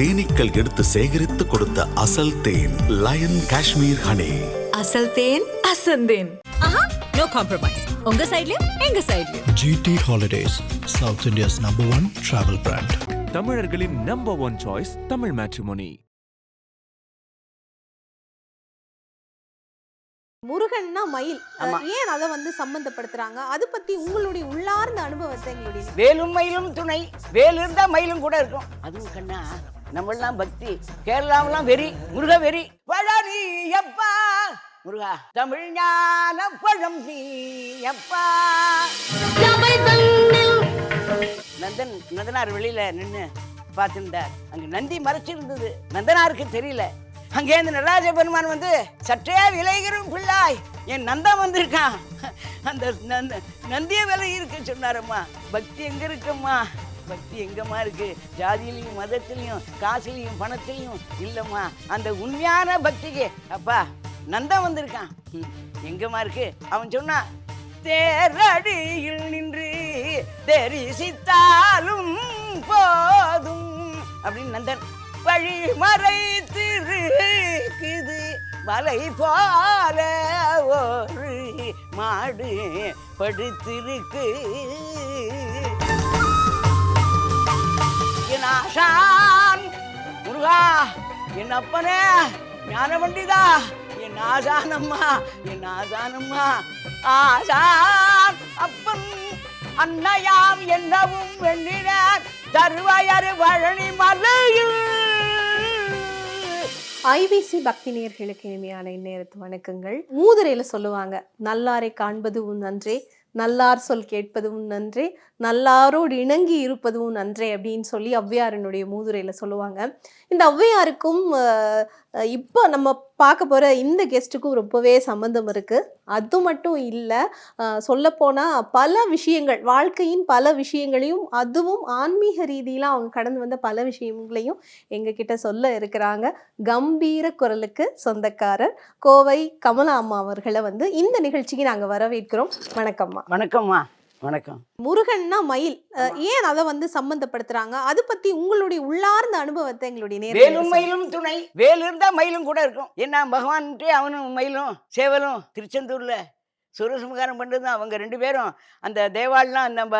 தேனீக்கள் எடுத்து சேகரித்து கொடுத்த அசல் தேன் லயன் காஷ்மீர் ஹனி. அசல் தேன் அசந்தேன். No compromise. உங்க சைடுலயும் எங்க சைடுலயும். GT Holidays, South India's #1 travel brand. தமிழர்களின் நம்பர் 1 சாய்ஸ் தமிழ் மேட்ரிமோனி. முருகன்னா மயில், ஏன் அதை சம்பந்தப்படுத்துறாங்க? அது பத்தி உங்களுடைய உள்ளார்ந்த அனுபவத்தை எங்களுடைய. வேலும் மயிலும் துணை, வேல் இருந்தா மயிலும் கூட இருக்கும். அதுவும் கண்ணா நம்மளாம் பக்தி, கேரளாவெல்லாம் வெறி, முருக வெறி. பழனி அப்பா முருகா, தமிழ் ஞான பழம் நீ அப்பா. நந்தனார் வெளியில நின்று பார்த்துருந்தார். அங்க நந்தி மறைச்சிருந்தது, நந்தனாருக்கு தெரியல. அங்கே இந்த நடராஜ பெருமான் சற்றே விளைகிறோம் பிள்ளாய், என் நந்தம் வந்திருக்கான், அந்த நந்திய விலை இருக்கு சொன்னாரம்மா. பக்தி எங்க இருக்கும்மா? பக்தி எங்கம்மா இருக்கு? ஜாதியிலையும் மதத்திலையும் காசுலையும் பணத்திலையும் இல்லம்மா. அந்த உண்மையான பக்திக்கு அப்பா நந்தம் வந்திருக்கான், எங்கம்மா இருக்கு? அவன் சொன்னான், தேரடியில் நின்று தெரிசித்தாலும் போதும் அப்படின்னு. நந்தன் வழி மறைத்திருக்குது மலை போல ஒரு மாடு படுத்திருக்கு. என் ஆசான் முருகா, என் அப்பனே ஞான பண்டிதா, என் ஆசானம்மா, என் ஆசானம்மா. ஆசான் அப்பன் அன்னையாம் என்னவும் எண்ணினார் தருவாயரு பழனி மலையில். ஐபிசி பக்தி நேயர்களுக்கு இனிமையான இந்நேரத்து வணக்கங்கள். மூதுரையில சொல்லுவாங்க, நல்லாரை காண்பது உன் நன்றே, நல்லார் சொல் கேட்பதும் நன்றே, நல்லாரோடு இணங்கி இருப்பதும் நன்றே அப்படின்னு சொல்லி ஔவையாரனுடைய மூதுரையில சொல்லுவாங்க. இந்த ஔவையாருக்கும் இப்போ நம்ம பார்க்க போகிற இந்த கெஸ்ட்டுக்கும் ரொம்பவே சம்மந்தம் இருக்குது. அது மட்டும் இல்லை, சொல்லப்போனால் பல விஷயங்கள், வாழ்க்கையின் பல விஷயங்களையும், அதுவும் ஆன்மீக ரீதியில் அவங்க கடந்து வந்த பல விஷயங்களையும் எங்ககிட்ட சொல்ல இருக்கிறாங்க. கம்பீர குரலுக்கு சொந்தக்காரர் கோவை கமலா அம்மா அவர்களை இந்த நிகழ்ச்சிக்கு நாங்கள் வரவேற்கிறோம். வணக்கம்மா. வணக்கம்மா. வணக்கம். முருகன்னா மயில், ஏன் அதை சம்பந்தப்படுத்துறாங்க? அது பத்தி உங்களுடைய உள்ளார்ந்த அனுபவத்தை எங்களுடைய. வேலும் மயிலும் துணை, வேல் இருந்தா மயிலும் கூட இருக்கும். என்ன பகவான்ட்டு அவனும் மயிலும் சேவலும் திருச்செந்தூர்ல சூரசம்ஹாரம் பண்றது அவங்க 2 பேரும். அந்த தேவாள்லாம் நம்ம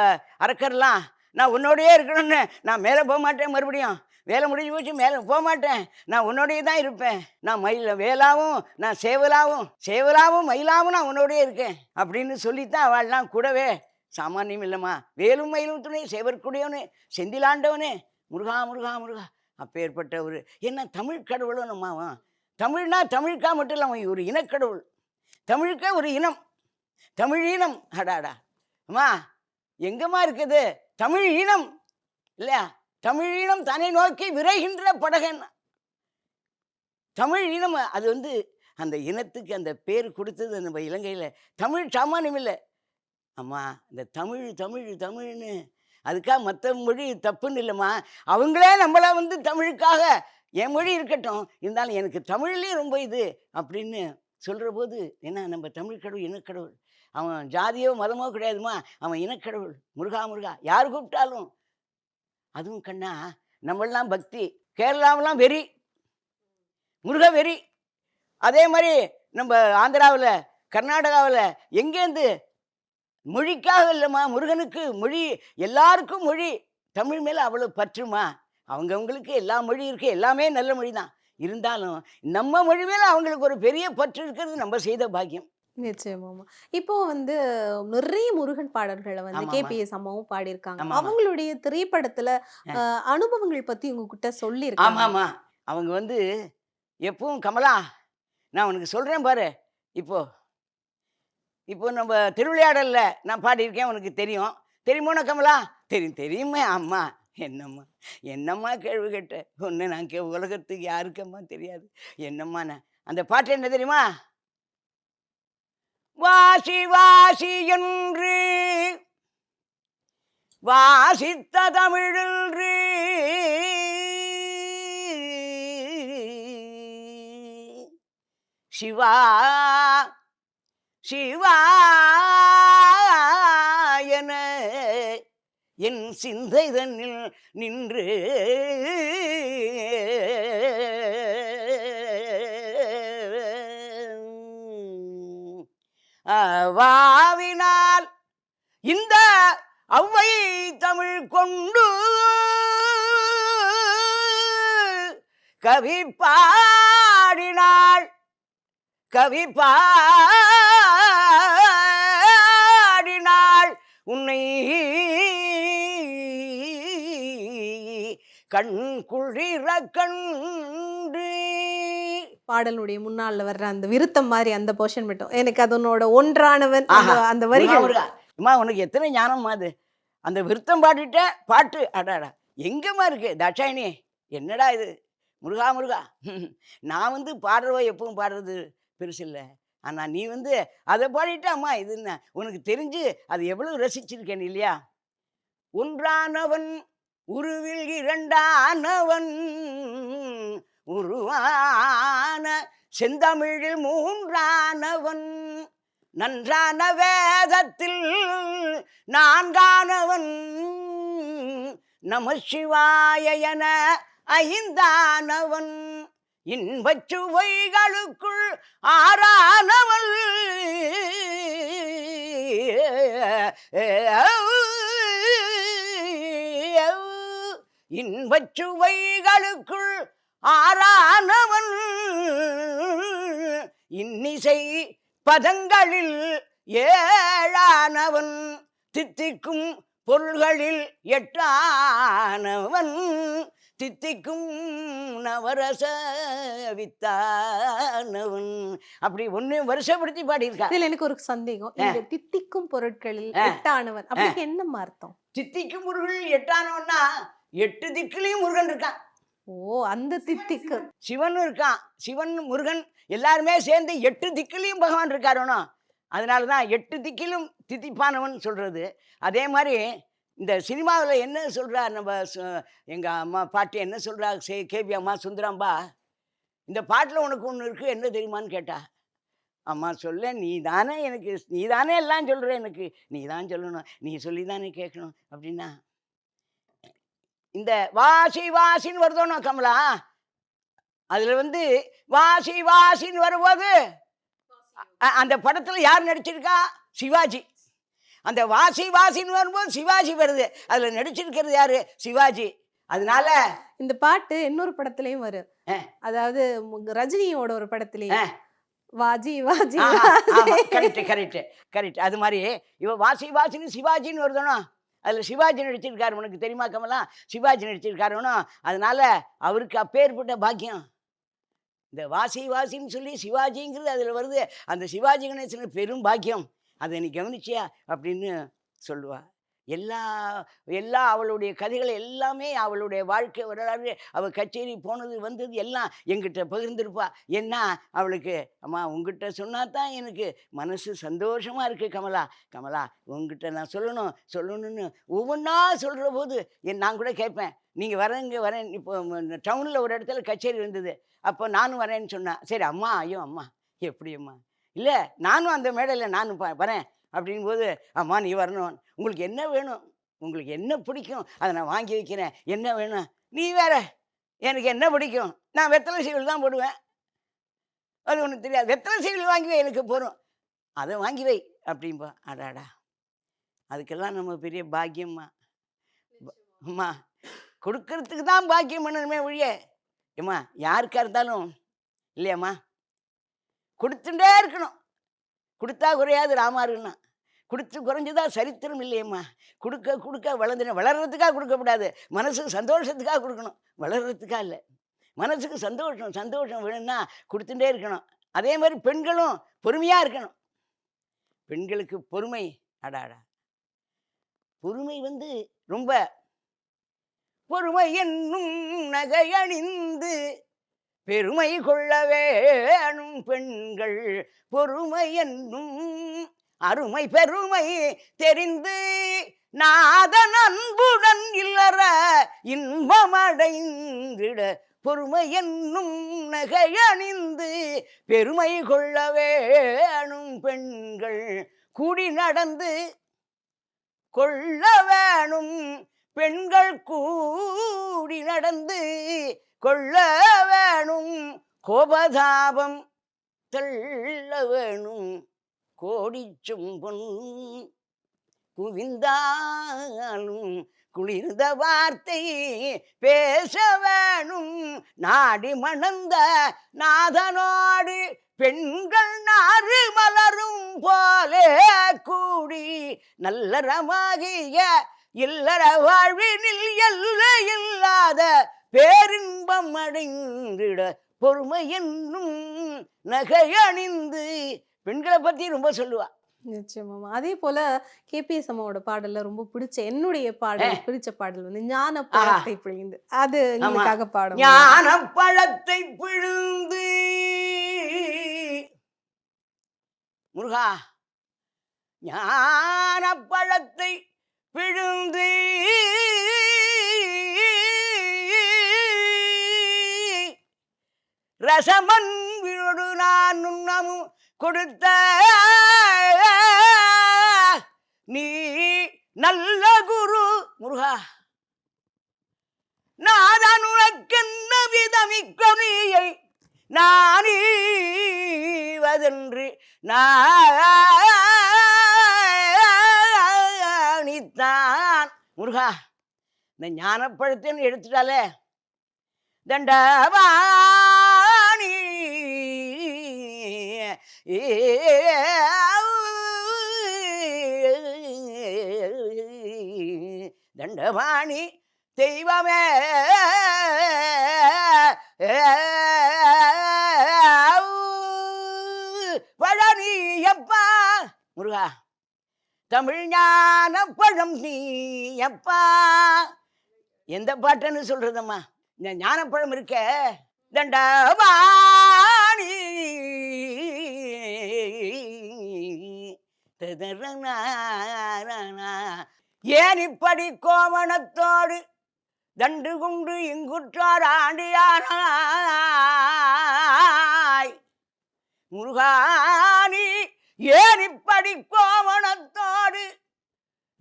அரக்கர்லாம், நான் உன்னோடையே இருக்கணும்னு, நான் மேலே போக மாட்டேன், மறுபடியும் வேலை முடிஞ்சு போச்சு, மேலே போக மாட்டேன், நான் உன்னோடையே தான் இருப்பேன், நான் மயில் வேலாவும் நான் சேவலாவும் மயிலாவும் நான் உன்னோடையே இருக்கேன் அப்படின்னு சொல்லித்தான் அவள்லாம் கூடவே. சாமானியம் இல்லைம்மா. வேலும் மயிலும் துணை, சேவற்குடையவனே, செந்திலாண்டவனே, முருகா முருகா முருகா. அப்பேற்பட்ட என்ன தமிழ் கடவுளும் நம்மாவான். தமிழ்னா தமிழுக்கா மட்டும் இல்லை, அவன் ஒரு இனக்கடவுள். தமிழுக்கே ஒரு இனம், தமிழ் இனம். அடாடா அம்மா, எங்கம்மா இருக்குது தமிழ் இனம் இல்லையா? தமிழ் இனம் தன்னை நோக்கி விரைகின்ற படகன் தமிழ் இனம். அது அந்த இனத்துக்கு அந்த பேர் கொடுத்தது நம்ம இலங்கையில். தமிழ் சாமானியம் இல்லை அம்மா. இந்த தமிழ் தமிழ் தமிழ்னு அதுக்காக மற்ற மொழி தப்புன்னு இல்லைம்மா. அவங்களே நம்மளை தமிழுக்காக, என் மொழி இருக்கட்டும் இருந்தாலும் எனக்கு தமிழ்லேயும் ரொம்ப இது அப்படின்னு சொல்கிற போது, என்ன நம்ம தமிழ் கடவுள் இனக்கடவுள். அவன் ஜாதியோ மதமோ கிடையாதுமா, அவன் இனக்கடவுள். முருகா முருகா யார் கூப்பிட்டாலும். அதுவும் கண்ணா நம்மளாம் பக்தி, கேரளாவெல்லாம் வெறி, முருக வெறி. அதே மாதிரி நம்ம ஆந்திராவில் கர்நாடகாவில் எங்கேருந்து மொழிக்காக இல்லைம்மா, முருகனுக்கு மொழி, எல்லாருக்கும் மொழி. தமிழ் மேலே அவ்வளோ பற்றுமா. அவங்கவுங்களுக்கு எல்லா மொழி இருக்கு, எல்லாமே நல்ல மொழி தான். இருந்தாலும் நம்ம மொழி மேலே அவங்களுக்கு ஒரு பெரிய பற்று இருக்கிறது நம்ம செய்த பாக்கியம். நிச்சயமாமா. இப்போ நிறைய முருகன் பாடல்களை KPS அம்மாவும் பாடியிருக்காங்க. அவங்களுடைய திரைப்படத்துல அனுபவங்கள் பத்தி உங்ககிட்ட சொல்லியிருக்காங்க. ஆமாம்மா. அவங்க எப்பவும் கமலா, நான் உனக்கு சொல்றேன் பாரு, இப்போ நம்ம திருவிளையாடல்ல நான் பாடியிருக்கேன், உனக்கு தெரியும். தெரியுமோனா கமலா? தெரியுமே. அம்மா என்னம்மா கேள்வி கேட்ட ஒன்று, நான் உலகத்துக்கு யாருக்கம்மா தெரியாது. என்னம்மா நான் அந்த பாட்டு என்ன தெரியுமா? வாசி வாசி என்று வாசித்த தமிழன்று சிவா சிவாயன என் சிந்தை தன்னில் நின்று வாவினால் இந்த ஔவை தமிழ் கொண்டு கவி பாடினாள், கவி பாடினாள் உன்னை கண் குளிர கண்டு. பாடலுடைய முன்னால வர்ற அந்த விருத்தம் மாதிரி அந்த போர்ஷன் மட்டும் எனக்கு அதனோட ஒன்றானவன் அந்த வரிகள். அம்மா உனக்கு எத்தனை ஞானம்மா அது. அந்த விருத்தம் பாடிட்ட பாட்டு அடாடா எங்கம்மா இருக்கு தாட்சாயினி, என்னடா இது முருகா முருகா. நான் வந்து பாடுறவ எப்பவும் பாடுறது பெருசு இல்லை, ஆனால் நீ வந்து அதை பாடிட்ட அம்மா இது என்ன உனக்கு தெரிஞ்சு அது எவ்வளவு ரசிச்சிருக்கேன் இல்லையா. ஒன்றானவன் உருவில் இரண்டானவன் உருவான செந்தமிழில் மூன்றானவன் நன்றான வேதத்தில் நான்கானவன் நம சிவாய என ஐந்தானவன் இன்பச் சுவைகளுக்குள் ஆறானவன் இன்பச் சுவைகளுக்குள் ஆறானவன் இன்னிசை பதங்களில் ஏழானவன் தித்திக்கும் பொருள்களில் எட்டானவன் தித்திக்கும் நவரச வித்தானவன். அப்படி ஒண்ணு வருஷப்படுத்தி பாடியிருக்கா. இதுல எனக்கு ஒரு சந்தேகம், இந்த தித்திக்கும் பொருட்களில் எட்டானவன் அப்படிக்கு என்ன அர்த்தம்? தித்திக்கும் பொருள்கள் எட்டானவன்னா 8 திக்கிலையும் முருகன் இருக்கான். ஓ, அந்த தித்திக்கு சிவனும் இருக்கான். சிவன் முருகன் எல்லாருமே சேர்ந்து 8 திக்கிலையும் பகவான் இருக்காரோனோ, அதனாலதான் 8 திக்கிலும் தித்திப்பானவன் சொல்றது. அதே மாதிரி இந்த சினிமாவில் என்ன சொல்றா நம்ம எங்க அம்மா பாட்டு என்ன சொல்றா கேபி அம்மா சுந்தராம்பா, இந்த பாட்டில் உனக்கு ஒன்று இருக்கு என்ன தெரியுமான்னு கேட்டா. அம்மா சொல்ல, நீ தானே எனக்கு, நீ தானே எல்லாம் சொல்ற, எனக்கு நீ தான் சொல்லணும், நீ சொல்லி தானே கேட்கணும் அப்படின்னா. இந்த வாசி வாசின்னு வருதோனோ கமலா, அதுல வந்து வாசி வாசின்னு வரும்போது அந்த படத்துல யார் நடிச்சிருக்கா? சிவாஜி. அந்த வாசி வாசின்னு வரும்போது சிவாஜி வருது, அதுல நடிச்சிருக்கிறது யாரு? சிவாஜி. அதனால இந்த பாட்டு இன்னொரு படத்துலயும் வரும், அதாவது ரஜினியோட ஒரு படத்துலயும் Vaaji Vaaji. Correct correct correct. அது மாதிரி இவ வாசி வாசின்னு சிவாஜின்னு வருதோனோ, அதில் சிவாஜி நடிச்சிருக்காரு. உனக்கு தெரியுமா கமலா? சிவாஜி நடிச்சிருக்காருனோ, அதனால அவருக்கு அப்பேற்பட்ட பாக்கியம். இந்த வாசி வாசின்னு சொல்லி சிவாஜிங்கிறது அதில் வருது, அந்த சிவாஜி கணேசன் பெரும் பாக்கியம். அதை நீ கவனிச்சியா அப்படின்னு சொல்லுவா. எல்லா அவளுடைய கதைகள் எல்லாமே அவளுடைய வாழ்க்கை வரலாறு, அவள் கச்சேரி போனது வந்தது எல்லாம் எங்கிட்ட பகிர்ந்திருப்பா. ஏன்னா அவளுக்கு அம்மா உங்ககிட்ட சொன்னா தான் எனக்கு மனசு சந்தோஷமா இருக்கு கமலா. கமலா உங்ககிட்ட நான் சொல்லணும்னு ஒவ்வொன்றா சொல்கிற போது நான் கூட கேட்பேன், நீங்கள் வரேன். இப்போ டவுனில் ஒரு இடத்துல கச்சேரி வந்தது, அப்போ நானும் வரேன்னு சொன்னேன். சரி அம்மா, ஐயோ அம்மா எப்படி அம்மா, இல்லை நானும் அந்த மேடையில் நானும் வரேன் அப்படின் போது, அம்மா நீ வரணும், உங்களுக்கு என்ன வேணும், உங்களுக்கு என்ன பிடிக்கும் அதை நான் வாங்கி வைக்கிறேன், என்ன வேணும், நீ வேற எனக்கு என்ன பிடிக்கும், நான் வெத்தலை சீவல் தான் போடுவேன், அது ஒன்று தெரியாது, வெத்தலை சீவல் வாங்கி வை எனக்கு போகிறோம், அதை வாங்கி வை அப்படின்பா. அடாடா அதுக்கெல்லாம் நம்ம பெரிய பாக்கியம்மா. அம்மா கொடுக்கறதுக்கு தான் பாக்கியம் பண்ணணுமே ஒழிய, ஏம்மா யாருக்கா இருந்தாலும் இல்லையாம்மா கொடுத்துட்டே இருக்கணும். கொடுத்தா குறையாது ராமாருன்னா, கொடுத்து குறைஞ்சதா சரித்திரம் இல்லையம்மா. கொடுக்க வளர்றதுக்காக கொடுக்கக்கூடாது, மனசுக்கு சந்தோஷத்துக்காக கொடுக்கணும், வளர்றதுக்காக இல்லை. மனசுக்கு சந்தோஷம் வேணும்னா கொடுத்துட்டே இருக்கணும். அதே மாதிரி பெண்களும் பொறுமையாக இருக்கணும். பெண்களுக்கு பொறுமை, அடாடா பொறுமை வந்து ரொம்ப, பொறுமை என்னும் நகையணிந்து பெருமை கொள்ள வேணும் பெண்கள், பொறுமை என்னும் அருமை பெருமை தெரிந்து நாதன் அன்புடன் இல்லற இன்பமடைந்திட, பொறுமை என்னும் நகையணிந்து பெருமை கொள்ள வேணும் பெண்கள், கூடி நடந்து கொள்ள வேணும் பெண்கள், கூடி நடந்து கொள்ள வேணும், கோபதாபம் தள்ள வேணும், கோடிச்சும் பொன் குவிந்தாலும் குளிர்ந்த வார்த்தை பேச வேணும். நாடி மணந்த நாதனோடு பெண்கள் நாறு மலரும் போலே கூடி நல்லறமாகிய இல்லற வாழ்வினில் எல்லை இல்லாத பேரின்பம் அடைந்திட பொறுமை என்னும் நகை அணிந்து. பெண்களை பத்தி ரொம்ப சொல்லுவா. நிச்சயமாமா. அதே போல கேபிஎஸ் அம்மாவோட பாடல்ல ரொம்ப பிடிச்ச என்னுடைய பாடல் பிடிச்ச பாடல் வந்து ஞான பழத்தை பிழிந்து, அது எங்களுக்காக பாடும். ஞான பழத்தை பிழிந்து முருகா, ஞான பழத்தை பிழிந்து ரசமன்பினோடு நான் உண்ணமும் கொடுத்த நீ நல்ல குரு முருகா. நாதான் உனக்கென்ன விதமிக்கொனியை நானீவதென்று நானித்தான். முருகா, இந்த ஞானப்பழத்தைன்னு எடுத்துட்டாலே தண்டவாணி தண்டவாணி தெய்வமே பழனியப்பா. முருகா, தமிழ் ஞான பழம் நீயப்பா. எந்த பாட்டுன்னு சொல்றதம்மா? இந்த ஞானப்பழம் இருக்க தண்டவாணி ஏன் இப்படி கோவணத்தோடு தண்டு கொண்டு இங்குற்றார் ஆண்டியானாய் முருகானி. ஏன் இப்படி கோவணத்தோடு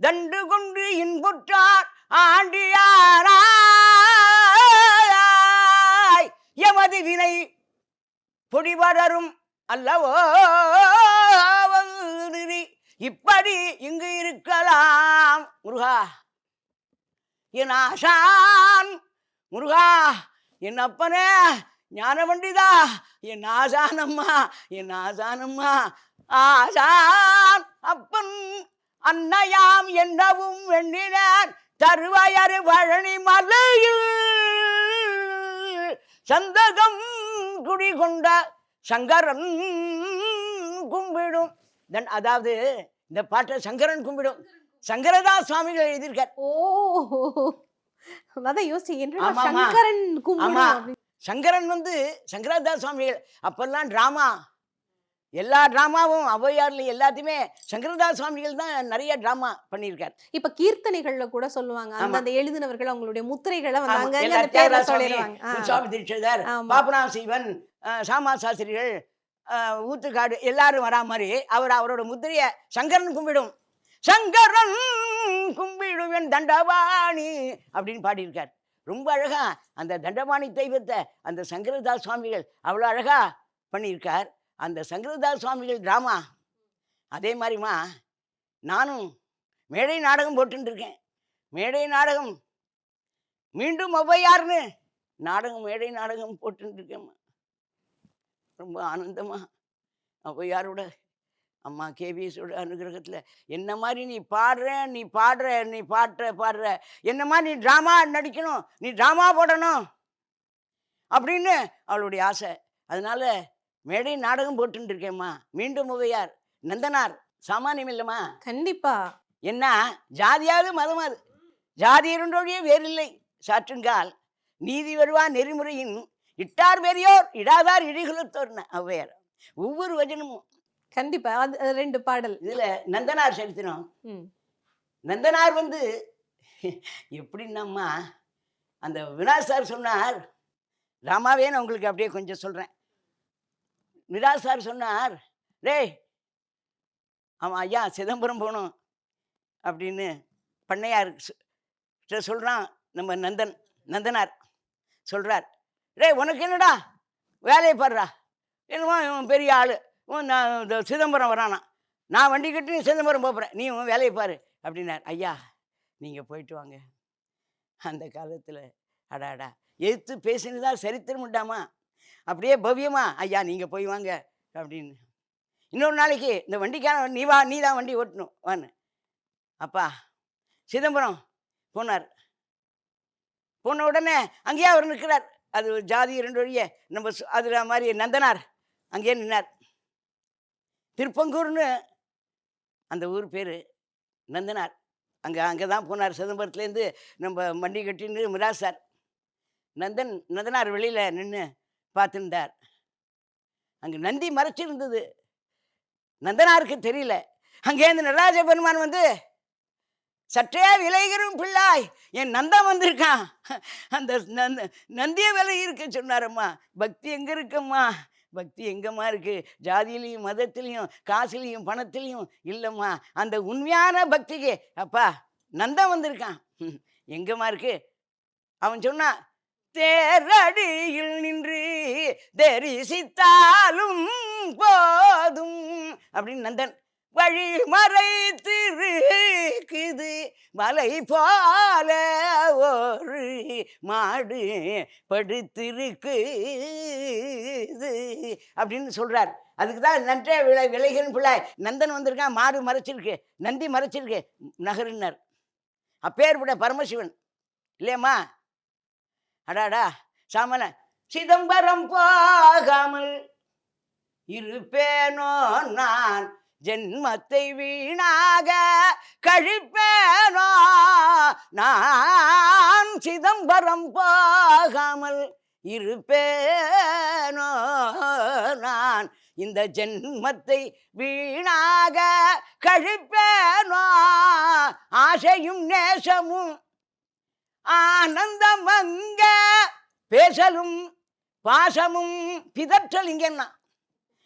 தண்டு கொண்டு இன்புற்றார் ஆண்டியானாய். எமது வினை பொடிவரரும் அல்லவோ இப்படி இங்கு இருக்கலாம். முருகா, என் ஆசான் முருகா, என் அப்பனே ஞான பண்டிதா, என் ஆசானம்மா, என் ஆசானம்மா. ஆசான் அப்பன் அன்னையாம் என்னவும் எண்ணினார் தருவயறு பழனி மலையில் சந்தகம் குடிகொண்ட சங்கரன் கும்பிடும். அதாவது இந்த பாட்டை சங்கரன் கும்பிடும் சங்கரதாஸ் சுவாமிகள் எழுதியிருக்கார். ஓ, அதான் யோசிச்சேன், சங்கரன் கும்பிடும். சங்கரன் வந்து சங்கரதாஸ் சுவாமிகள் அப்பெல்லாம் டிராமா, எல்லா டிராமாவும் ஔவையார்ல எல்லாத்தையுமே சங்கரதாஸ் சுவாமிகள் தான் நிறைய டிராமா பண்ணியிருக்கார். இப்ப கீர்த்தனைகள்ல கூட சொல்லுவாங்க, அந்த எழுதினவர்கள் அவங்களுடைய முத்திரைகளை சுவாமி தீட்சிதர், பாபநாத சிவன், சாமா சாஸ்திரிகள், ஊத்துக்காடு எல்லாரும் வரா மாதிரி அவரோட முத்திரைய சங்கரன் கும்பிடும். சங்கரன் கும்பிடுவேன் தண்டவாணி அப்படின்னு பாடியிருக்கார். ரொம்ப அழகா அந்த தண்டவாணி தெய்வத்தை அந்த சங்கரதாஸ் சுவாமிகள் அவ்வளோ அழகா பண்ணியிருக்கார். அந்த சங்கரதாஸ் சுவாமிகள் டிராமா அதே மாதிரிமா நானும் மேடை நாடகம் போட்டுட்டு இருக்கேன். மேடை நாடகம் மீண்டும் ஔவையார்னு நாடகம் மேடை நாடகம் போட்டுட்டு இருக்கேம்மா. ரொம்ப ஆனந்தமா ஔவையாரோட அம்மா கேபிஎஸோட அனுகிரகத்தில் என்ன மாதிரி நீ பாடுற என்ன மாதிரி நீ ட்ராமா நடிக்கணும், நீ ட்ராமா போடணும் அப்படின்னு அவளுடைய ஆசை. அதனால மேடை நாடகம் போட்டுட்டு இருக்கேம்மா. மீண்டும் ஔவையார் நந்தனார் சாமானியம் இல்லைம்மா. கண்டிப்பா. என்ன ஜாதியாவது மதமாது ஜாதி இரண்டோடைய வேறில்லை சாற்றுங்கால் நீதி வருவா நெறிமுறையின் இட்டார் பெரியோர் இடாதார் இடிகுலத்தோர்ன ஔவையார். ஒவ்வொரு வசனமும் கண்டிப்பா. அது 2 பாடல். இதுல நந்தனார் சரித்திரம். நந்தனார் வந்து எப்படின்னாம்மா, அந்த வினாஸ் சார் சொன்னார், ராமாவே நான் உங்களுக்கு அப்படியே கொஞ்சம் சொல்றேன். வினாஸ் சார் சொன்னார், டேய் அவன் ஐயா சிதம்பரம் போகணும் அப்படின்னு பண்ணையார் சொல்றான். நம்ம நந்தனார் சொல்றார், டேய் உனக்கு என்னடா வேலையை பாடுறா, என்னமோ இவன் பெரிய ஆளு, சிதம்பரம் வரானா, நான் வண்டி கட்டி சிதம்பரம் போகிறேன், நீ உன் வேலையை பாரு அப்படின்னார். ஐயா நீங்கள் போயிட்டு வாங்க. அந்த காலத்தில் அடாடா எதிர்த்து பேசினதா சரித்திரம் உண்டாமா, அப்படியே பவ்யமா ஐயா நீங்கள் போய் வாங்க அப்படின்னு. இன்னொரு நாளைக்கு இந்த வண்டிக்கான நீ வா, நீ தான் வண்டி ஓட்டணும் வான்னு. அப்பா சிதம்பரம் போனார். போன உடனே அங்கேயே அவர் நிற்கிறார். அது ஒரு ஜாதி 2 வழியே நம்ம அதில் மாதிரி நந்தனார் அங்கேயே நின்னார். திருப்பங்கூர்னு அந்த ஊர் பேர், நந்தனார். அங்கே தான் போனார். சிதம்பரத்துலேருந்து நம்ம வண்டி கட்டின்னு மிராசார். நந்தனார் வெளியில் நின்று பார்த்துருந்தார். அங்கே நந்தி மறைச்சிருந்தது, நந்தனாருக்கு தெரியல. அங்கேருந்து நடராஜ பெருமான் வந்து, சற்றே விளைகிறோம் பிள்ளாய், என் நந்தம் வந்திருக்கான், அந்த நந்திய விலை இருக்க சொன்னாரம்மா. பக்தி எங்கே இருக்கம்மா, பக்தி எங்கம்மா இருக்கு? ஜாதியிலையும் மதத்திலையும் காசுலையும் பணத்திலையும் இல்லைம்மா. அந்த உண்மையான பக்திக்கு அப்பா நந்தம் வந்திருக்கான், எங்கம்மா இருக்கு? அவன் சொன்னான், தேரடியில் நின்று தரிசித்தாலும் போதும் அப்படின்னு நந்தன். வழி மறைத்திருக்குது மலை போல ஒரு மாடு படுத்திருக்குது அப்படின்னு சொல்றார். அதுக்கு தான் நன்றே விளைகிறன் பிள்ளாய், நந்தன் வந்திருக்கான், மாடு மறைச்சிருக்கு, நந்தி மறைச்சிருக்கு, நகருன்னார். அப்பேற்பட்ட பரமசிவன் இல்லையம்மா. அடாடா சாமன சிதம்பரம் போகாமல் இருப்பேனோ நான், ஜென்மத்தை வீணாக கழிப்பேனோ நான், சிதம்பரம் போகாமல் இருப்பேனோ நான், இந்த ஜென்மத்தை வீணாக கழிப்பேனோ. ஆசையும் நேசமும் ஆனந்தம் அங்க பேசலும் பாசமும் பிதற்றல் இங்கன்னா,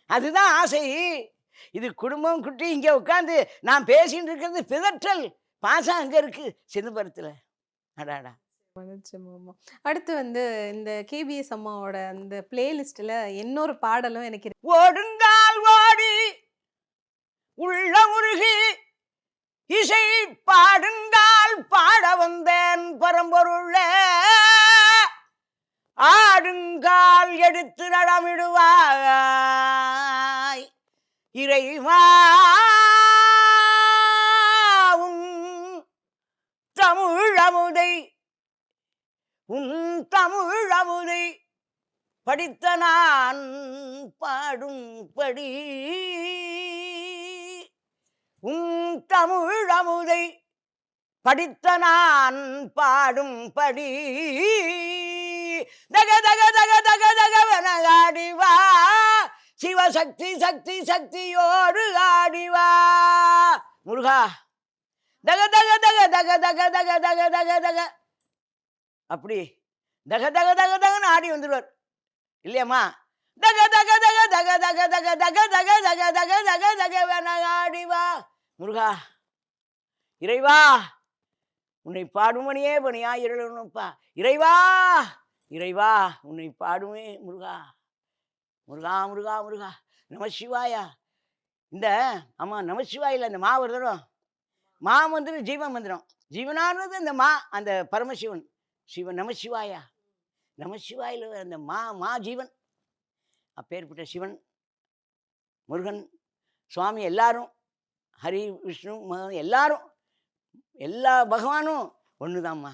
அதுதான் ஆசை. இது குடும்பம் குட்டி இங்கே உட்காந்து நான் பேசிட்டு இருக்கிறது பிதற்றல், பாசம் அங்கே இருக்கு சிதம்பரத்தில். அடாடா. அடுத்து வந்து இந்த கேபிஎஸ் அம்மாவோட அந்த பிளேலிஸ்ட்ல இன்னொரு பாடலும் எனக்கு இருக்கு. ஓடுங்கால் ஓடி உள்ள முருகி இசை பாடுங்கால் பாட வந்தேன் பரம்பொருள, ஆடுங்கால் எடுத்து நடமிடுவாய் இறைவா, உன் தமிழமுதை படித்த நான் பாடும்படி, உன் தமிழமுதை படித்த நான் பாடும்படி, தக தக தக தக தகவன ஆடிவா, சிவசக்தி சக்தி சக்தியோடு ஆடிவா முருகா. தக தக தக தக தக தக தக தக தக அப்படி தக தக தக தகன்னு ஆடி வந்துடுவார் இல்லையம்மா. தக தக தக தக தக தக தக தக தக தக தக தகவன ஆடிவா முருகா. இறைவா உன்னை பாடுமணியே பணியா இருளப்பா, இறைவா இறைவா உன்னை பாடுமே முருகா, முருகா முருகா முருகா. நமசிவாயா. இந்த ஆமாம் நமசிவாயில் அந்த மா ஒரு தரம், மா மந்திரம் ஜீவ மந்திரம், ஜீவனானது அந்த மா, அந்த பரமசிவன் சிவன். நமசிவாயா, நமசிவாயில் அந்த மா ஜீவன். அப்பேற்பட்ட சிவன் முருகன் சுவாமி எல்லாரும், ஹரி விஷ்ணு எல்லாரும், எல்லா பகவானும் ஒண்ணுதாம்மா.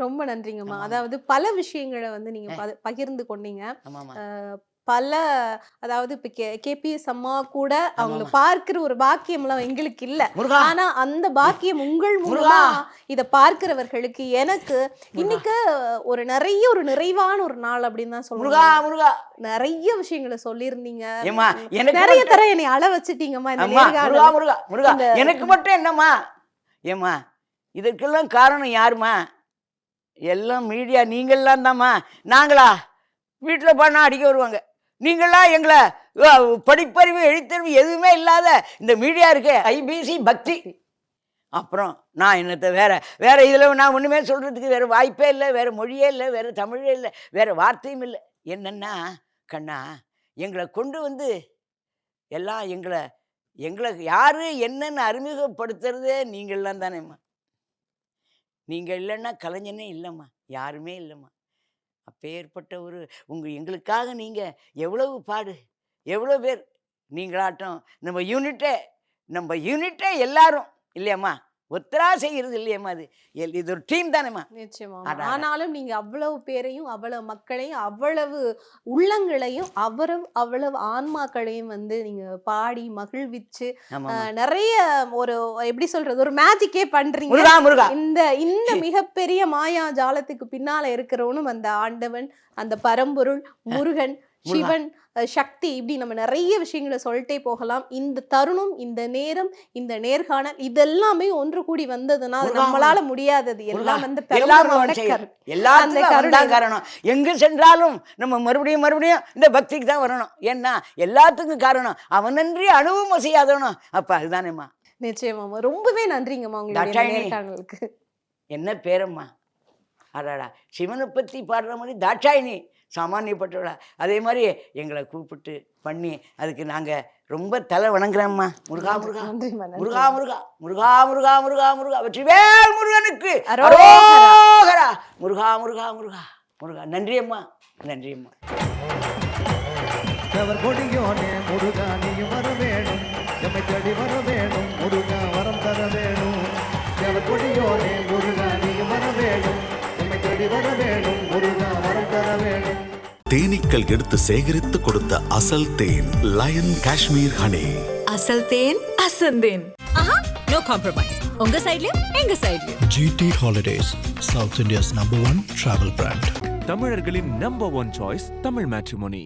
ரொம்ப நன்றிங்கம்மா. அதாவது பல விஷயங்களை வந்து நீங்க பகிர்ந்து கொண்டீங்க. ஆமாம்மா. பல அதாவது இப்ப கேபிஎஸ் அம்மா கூட அவங்கள பார்க்கிற ஒரு பாக்கியம்லாம் எங்களுக்கு இல்ல. ஆனா அந்த பாக்கியம் உங்கள் மூலமா இத பார்க்கிறவர்களுக்கு எனக்கு இன்னைக்கு ஒரு நிறைவான ஒரு நாள் அப்படின்னு தான் சொல்லுங்க. நிறைய விஷயங்களை சொல்லியிருந்தீங்க, நிறைய தர என்னை அழ வச்சுட்டீங்கம்மா. எனக்கு மட்டும் என்னம்மா ஏம்மா, இதற்கெல்லாம் காரணம் யாருமா? எல்லாம் மீடியா, நீங்கள்லாம் தாம்மா. நாங்களா வீட்டில் பண்ணா அடிக்க வருவாங்க, நீங்களாம் எங்களை படிப்பறிவு எழுத்தறிவு எதுவுமே இல்லாத இந்த மீடியா இருக்கு, ஐபிசி பக்தி. அப்புறம் நான் என்னத்தை வேற இதில் நான் ஒன்றுமே சொல்கிறதுக்கு வேறு வாய்ப்பே இல்லை, வேறு மொழியே இல்லை, வேறு தமிழே இல்லை, வேறு வார்த்தையும் இல்லை. என்னென்னா கண்ணா, எங்களை கொண்டு வந்து எல்லாம் எங்களை எங்களை யார் என்னன்னு அறிமுகப்படுத்துறதே நீங்கள்லாம் தானேம்மா. நீங்கள் இல்லைன்னா கலைஞனே இல்லைம்மா, யாருமே இல்லைம்மா. அப்பேற்பட்ட ஒரு எங்களுக்காக நீங்கள் எவ்வளவு பாடு, எவ்வளோ பேர் நீங்களாட்டம் நம்ம யூனிட்டே எல்லாரும் இல்லையம்மா, ஒத்தரா செய்கிறது இல்லையம்மா. இது ஒரு டீம் தானேம்மா. நிச்சயமா. அடடா. ஆனாலும் நீங்க அவ்வளவு பேரையும் அவ்வளவு மக்களையும் அவ்வளவு உள்ளங்களையும் அவ்வளவு ஆன்மாக்களையும் வந்து நீங்க பாடி மகிழ்விச்சு ஆமாம்மா. நிறைய ஒரு எப்படி சொல்றது ஒரு மேஜிக்கே பண்றீங்க. முருகா முருகா. இந்த மிகப்பெரிய மாயா ஜாலத்துக்கு பின்னால இருக்கிறவனும் அந்த ஆண்டவன், அந்த பரம்பொருள், முருகன், சிவன், சக்தி, இப்படி நம்ம நிறைய விஷயங்களை சொல்லிட்டே போகலாம். இந்த தருணம், இந்த நேரம், இந்த நேர்காணல் இதெல்லாமே ஒன்று கூடி வந்ததுன்னா அது நம்மளால முடியாதது எல்லாம் வந்து எல்லாத்துக்கும் காரணம். எங்கு சென்றாலும் நம்ம மறுபடியும் இந்த பக்திக்கு தான் வரணும். ஏன்னா எல்லாத்துக்கும் காரணம் அவனன்றி அணுவும் செய்யாதவனும். அப்ப அதுதானேம்மா. நிச்சயமாமா. ரொம்பவே நன்றிங்கம்மா உங்களுடைய நேர்காணலுக்கு. என்ன பேரம்மா, அடாடா. சிவனை பற்றி பாடுற மாதிரி தாட்சாயினி சாமானியப்பட்டவளா. அதே மாதிரி எங்களை கூப்பிட்டு பண்ணி அதுக்கு நாங்கள் ரொம்ப தலை வணங்குறோம்மா. முருகா முருகா முருகா முருகா முருகா முருகா முருகா முருகா வெற்றிவேல் முருகனுக்கு அரோகரா. முருகா முருகா முருகா முருகா. நன்றியம்மா, நன்றியம்மா. கொடியோனே முருகா நீயும் வர வேணும், எம்மை தேடி வர வேணும், முருகா வரம் தர வேணும். கொடியோனே முருகா நீயும் வர வேணும், எம்மை தேடி வர வேணும், முருகா வரம் தர வேணும். தேனீக்கள் எடுத்து சேகரித்து கொடுத்த அசல் தேன் லயன் காஷ்மீர் ஹனி. அசல் தேன் அசந்தேன். ஆஹா, நோ காம்ப்ரமைஸ். உங்க சைடுலயும் எங்க சைடுலயும். GT Holidays, South India's #1 travel brand. தமிழர்களின் நம்பர் 1 சாய்ஸ் தமிழ் மேட்ரிமோனி.